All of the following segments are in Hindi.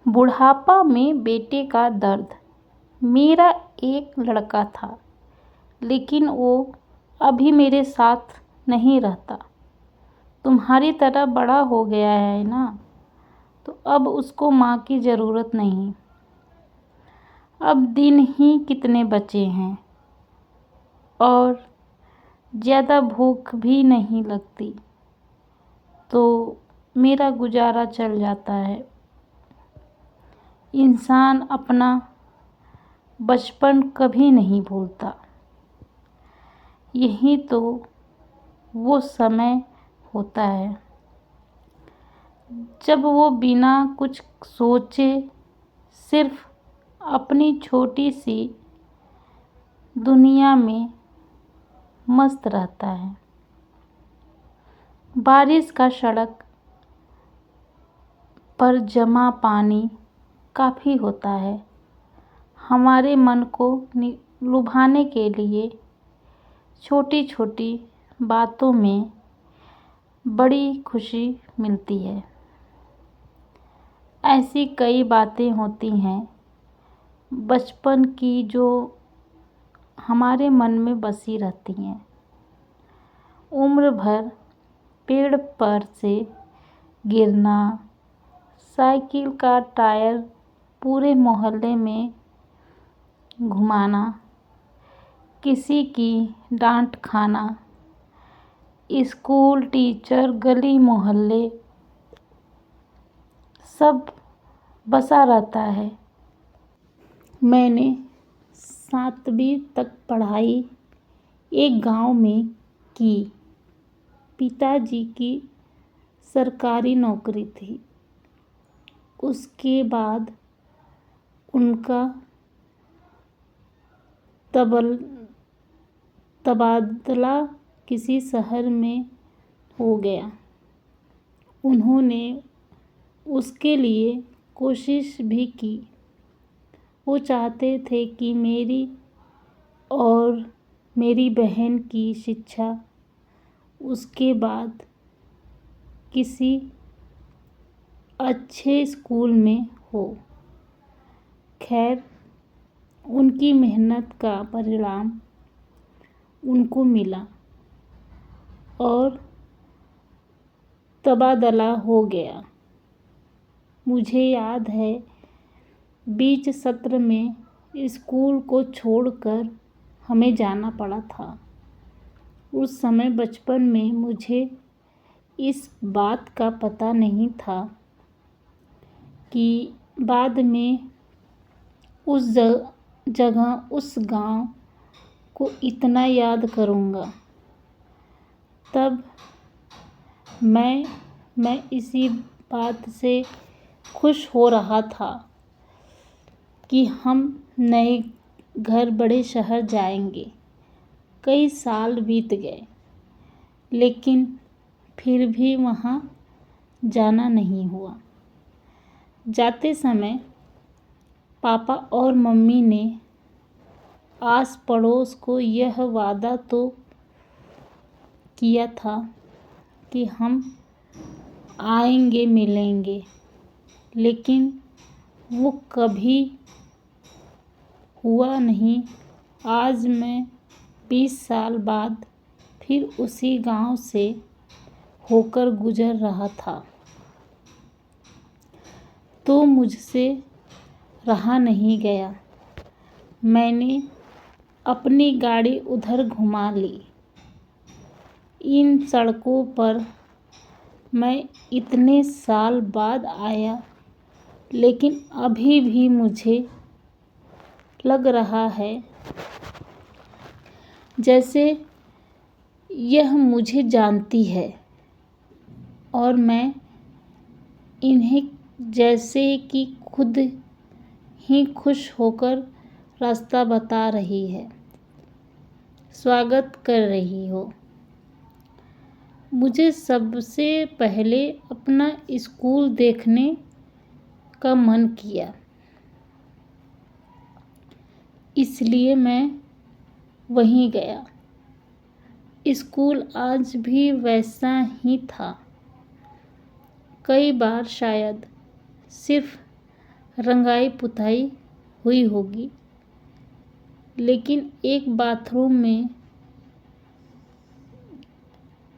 बुढ़ापा में बेटे का दर्द। मेरा एक लड़का था, लेकिन वो अभी मेरे साथ नहीं रहता। तुम्हारी तरह बड़ा हो गया है ना, तो अब उसको माँ की ज़रूरत नहीं। अब दिन ही कितने बचे हैं और ज़्यादा भूख भी नहीं लगती, तो मेरा गुजारा चल जाता है। इंसान अपना बचपन कभी नहीं भूलता। यही तो वो समय होता है जब वो बिना कुछ सोचे सिर्फ अपनी छोटी सी दुनिया में मस्त रहता है। बारिश का सड़क पर जमा पानी काफ़ी होता है हमारे मन को लुभाने के लिए। छोटी छोटी बातों में बड़ी खुशी मिलती है। ऐसी कई बातें होती हैं बचपन की जो हमारे मन में बसी रहती हैं। उम्र भर पेड़ पर से गिरना, साइकिल का टायर पूरे मोहल्ले में घुमाना, किसी की डांट खाना, स्कूल टीचर, गली मोहल्ले सब बसा रहता है। मैंने 7वीं तक पढ़ाई एक गांव में की। पिताजी की सरकारी नौकरी थी। उसके बाद उनका तबादला किसी शहर में हो गया। उन्होंने उसके लिए कोशिश भी की। वो चाहते थे कि मेरी और मेरी बहन की शिक्षा उसके बाद किसी अच्छे स्कूल में हो। खैर, उनकी मेहनत का परिणाम उनको मिला और तबादला हो गया। मुझे याद है, बीच सत्र में स्कूल को छोड़कर हमें जाना पड़ा था। उस समय बचपन में मुझे इस बात का पता नहीं था कि बाद में उस जगह, उस गांव को इतना याद करूँगा। तब मैं इसी बात से खुश हो रहा था कि हम नए घर, बड़े शहर जाएंगे। कई साल बीत गए, लेकिन फिर भी वहाँ जाना नहीं हुआ। जाते समय पापा और मम्मी ने आस पड़ोस को यह वादा तो किया था कि हम आएंगे, मिलेंगे, लेकिन वो कभी हुआ नहीं। आज मैं 20 साल बाद फिर उसी गांव से होकर गुजर रहा था, तो मुझसे रहा नहीं गया। मैंने अपनी गाड़ी उधर घुमा ली। इन सड़कों पर मैं इतने साल बाद आया, लेकिन अभी भी मुझे लग रहा है जैसे यह मुझे जानती है और मैं इन्हें जैसे कि खुद ही खुश होकर रास्ता बता रही है, स्वागत कर रही हो। मुझे सबसे पहले अपना स्कूल देखने का मन किया, इसलिए मैं वहीं गया। स्कूल आज भी वैसा ही था। कई बार शायद सिर्फ रंगाई पुताई हुई होगी, लेकिन एक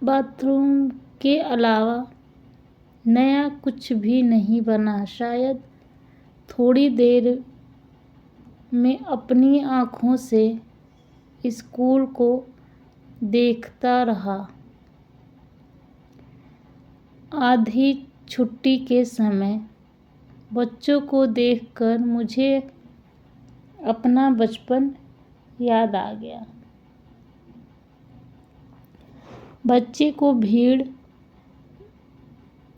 बाथरूम के अलावा नया कुछ भी नहीं बना। शायद थोड़ी देर में अपनी आँखों से स्कूल को देखता रहा। आधी छुट्टी के समय बच्चों को देखकर मुझे अपना बचपन याद आ गया। बच्चे को भीड़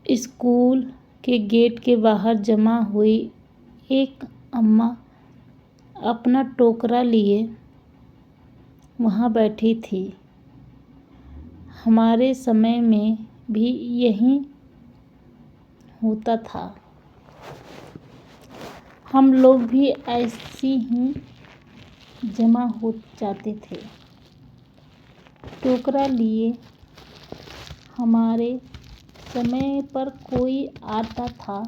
स्कूल के गेट के बाहर जमा हुई। एक अम्मा अपना टोकरा लिए वहाँ बैठी थी। हमारे समय में भी यही होता था। हम लोग भी ऐसी ही जमा हो जाते थे। टोकरा लिए हमारे समय पर कोई आता था।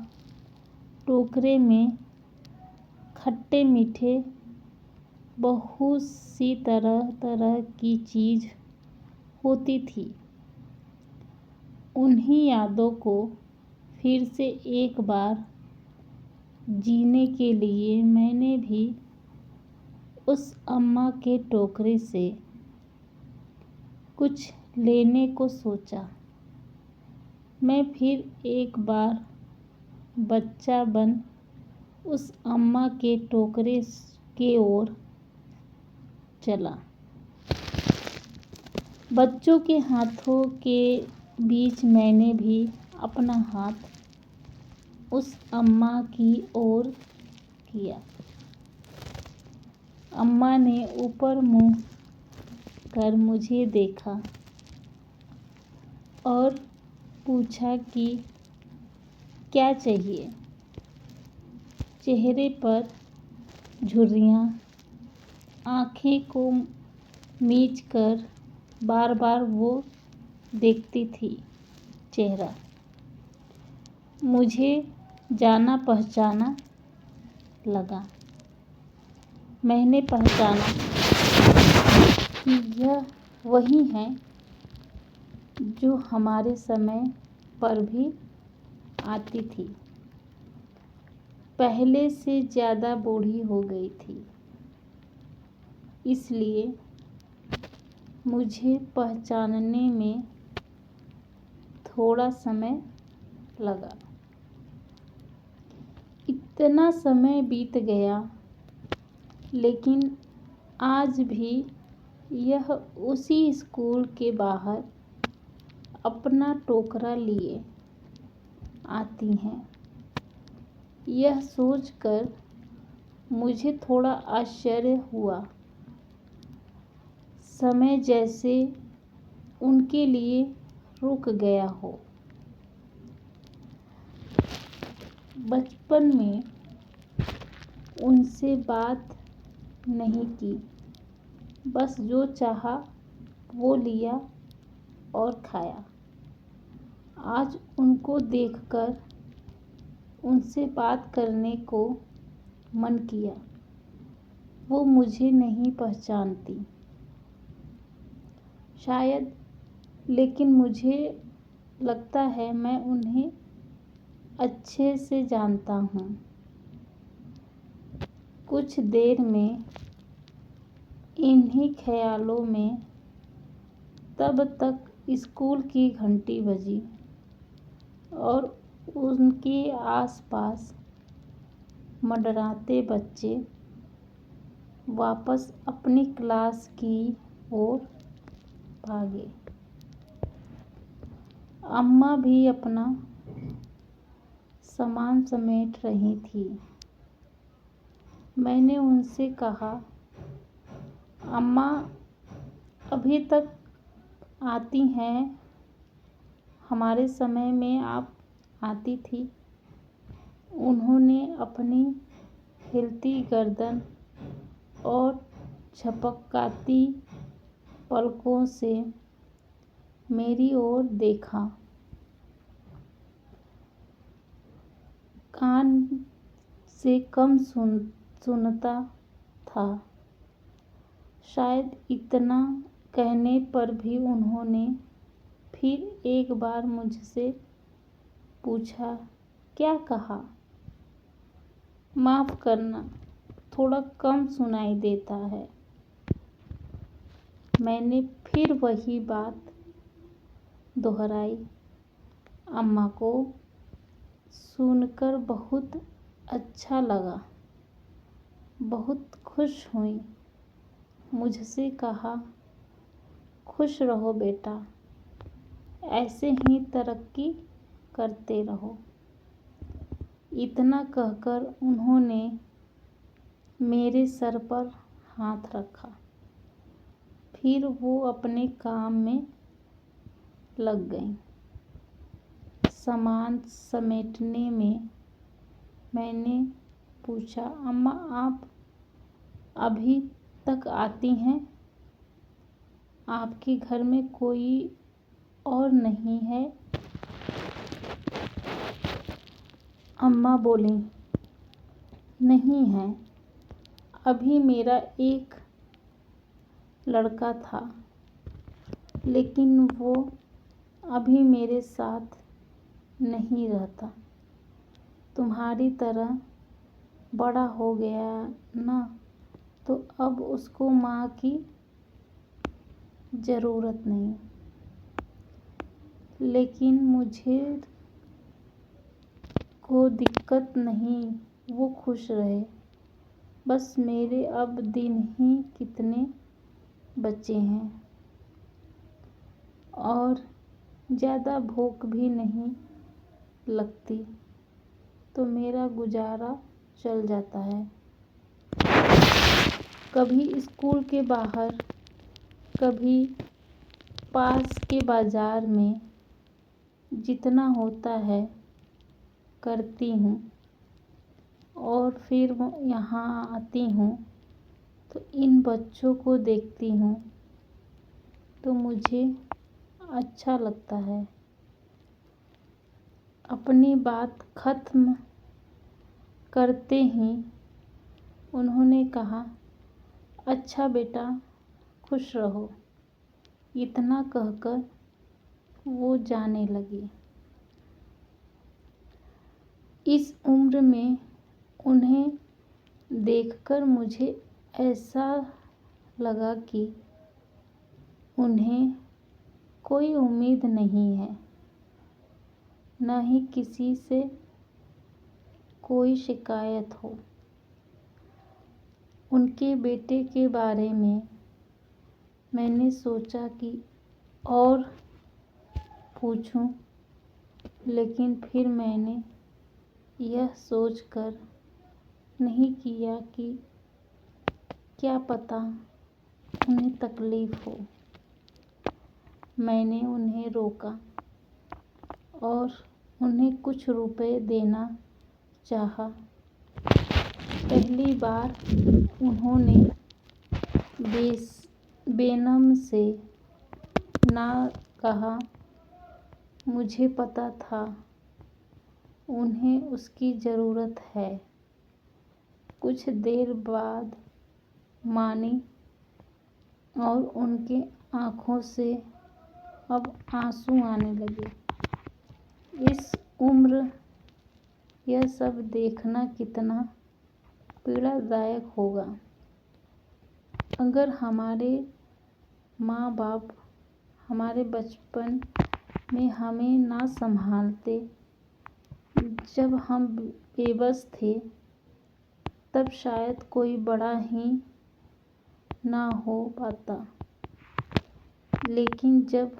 टोकरे में खट्टे मीठे बहुत सी तरह तरह की चीज़ होती थी। उन्हीं यादों को फिर से एक बार जीने के लिए मैंने भी उस अम्मा के टोकरे से कुछ लेने को सोचा। मैं फिर एक बार बच्चा बन उस अम्मा के टोकरे की ओर चला। बच्चों के हाथों के बीच मैंने भी अपना हाथ उस अम्मा की ओर किया। अम्मा ने ऊपर मुँह कर मुझे देखा और पूछा कि क्या चाहिए। चेहरे पर झुर्रियाँ, आँखें को मीच कर बार बार वो देखती थी चेहरा। मुझे जाना पहचाना लगा। मैंने पहचाना कि यह वही है जो हमारे समय पर भी आती थी। पहले से ज़्यादा बूढ़ी हो गई थी, इसलिए मुझे पहचानने में थोड़ा समय लगा। इतना समय बीत गया, लेकिन आज भी यह उसी स्कूल के बाहर अपना टोकरा लिए आती हैं। यह सोचकर मुझे थोड़ा आश्चर्य हुआ। समय जैसे उनके लिए रुक गया हो। बचपन में उनसे बात नहीं की, बस जो चाहा वो लिया और खाया। आज उनको देखकर उनसे बात करने को मन किया। वो मुझे नहीं पहचानती शायद, लेकिन मुझे लगता है मैं उन्हें अच्छे से जानता हूँ। कुछ देर में इन्हीं ख्यालों में तब तक स्कूल की घंटी बजी और उनके आसपास मंडराते बच्चे वापस अपनी क्लास की ओर भागे। अम्मा भी अपना सामान समेट रही थी। मैंने उनसे कहा, अम्मा अभी तक आती हैं, हमारे समय में आप आती थी। उन्होंने अपनी हिलती गर्दन और झपकाती पलकों से मेरी ओर देखा। कान से कम सुनता था। शायद इतना कहने पर भी उन्होंने फिर एक बार मुझसे पूछा, क्या कहा? माफ़ करना, थोड़ा कम सुनाई देता है। मैंने फिर वही बात दोहराई। अम्मा को सुनकर बहुत अच्छा लगा, बहुत खुश हुई। मुझसे कहा, खुश रहो बेटा, ऐसे ही तरक्की करते रहो। इतना कहकर उन्होंने मेरे सर पर हाथ रखा। फिर वो अपने काम में लग गईं। सामान समेटने में मैंने पूछा, अम्मा आप अभी तक आती हैं? आपके घर में कोई और नहीं है? अम्मा बोली, नहीं है, अभी मेरा एक लड़का था, लेकिन वो अभी मेरे साथ नहीं रहता। तुम्हारी तरह बड़ा हो गया ना, तो अब उसको माँ की ज़रूरत नहीं। लेकिन मुझे को दिक्कत नहीं, वो खुश रहे। बस मेरे अब दिन ही कितने बचे हैं और ज़्यादा भूख भी नहीं लगती, तो मेरा गुजारा चल जाता है। कभी स्कूल के बाहर, कभी पास के बाज़ार में जितना होता है करती हूँ, और फिर यहाँ आती हूँ तो इन बच्चों को देखती हूँ तो मुझे अच्छा लगता है। अपनी बात ख़त्म करते ही उन्होंने कहा, अच्छा बेटा, खुश रहो। इतना कहकर वो जाने लगी। इस उम्र में उन्हें देखकर मुझे ऐसा लगा कि उन्हें कोई उम्मीद नहीं है, न ही किसी से कोई शिकायत हो। उनके बेटे के बारे में मैंने सोचा कि और पूछूं, लेकिन फिर मैंने यह सोचकर नहीं किया कि क्या पता उन्हें तकलीफ़ हो। मैंने उन्हें रोका और उन्हें कुछ रुपए देना चाहा। पहली बार उन्होंने बेनम से ना कहा। मुझे पता था उन्हें उसकी ज़रूरत है। कुछ देर बाद मानी और उनकी आँखों से अब आंसू आने लगे। इस उम्र यह सब देखना कितना पीड़ादायक होगा। अगर हमारे माँ बाप हमारे बचपन में हमें ना संभालते, जब हम बेबस थे, तब शायद कोई बड़ा ही ना हो पाता। लेकिन जब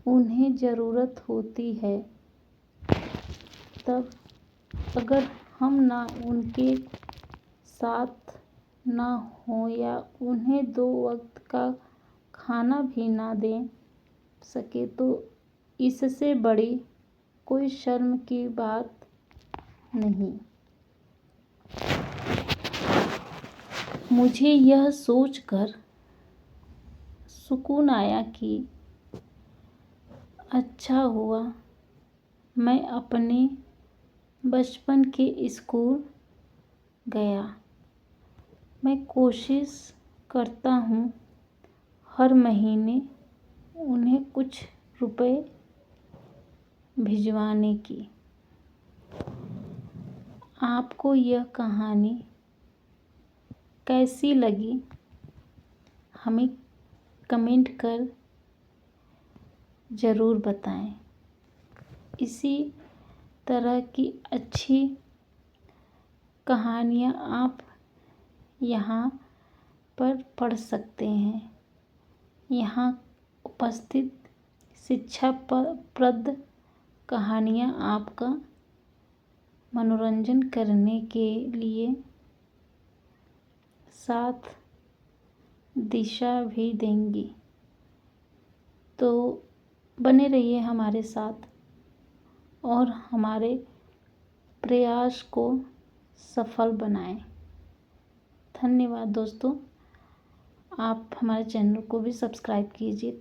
उन्हें ज़रूरत होती है, तब अगर हम ना उनके साथ ना हो या उन्हें 2 वक्त का खाना भी ना दे सके, तो इससे बड़ी कोई शर्म की बात नहीं। मुझे यह सोचकर सुकून आया कि अच्छा हुआ मैं अपने बचपन के स्कूल गया। मैं कोशिश करता हूँ हर महीने उन्हें कुछ रुपए भिजवाने की। आपको यह कहानी कैसी लगी हमें कमेंट कर ज़रूर बताएं। इसी तरह की अच्छी कहानियाँ आप यहाँ पर पढ़ सकते हैं। यहाँ उपस्थित शिक्षाप्रद कहानियाँ आपका मनोरंजन करने के लिए साथ दिशा भी देंगी। तो बने रहिए हमारे साथ और हमारे प्रयास को सफल बनाएं। धन्यवाद दोस्तों। आप हमारे चैनल को भी सब्सक्राइब कीजिए।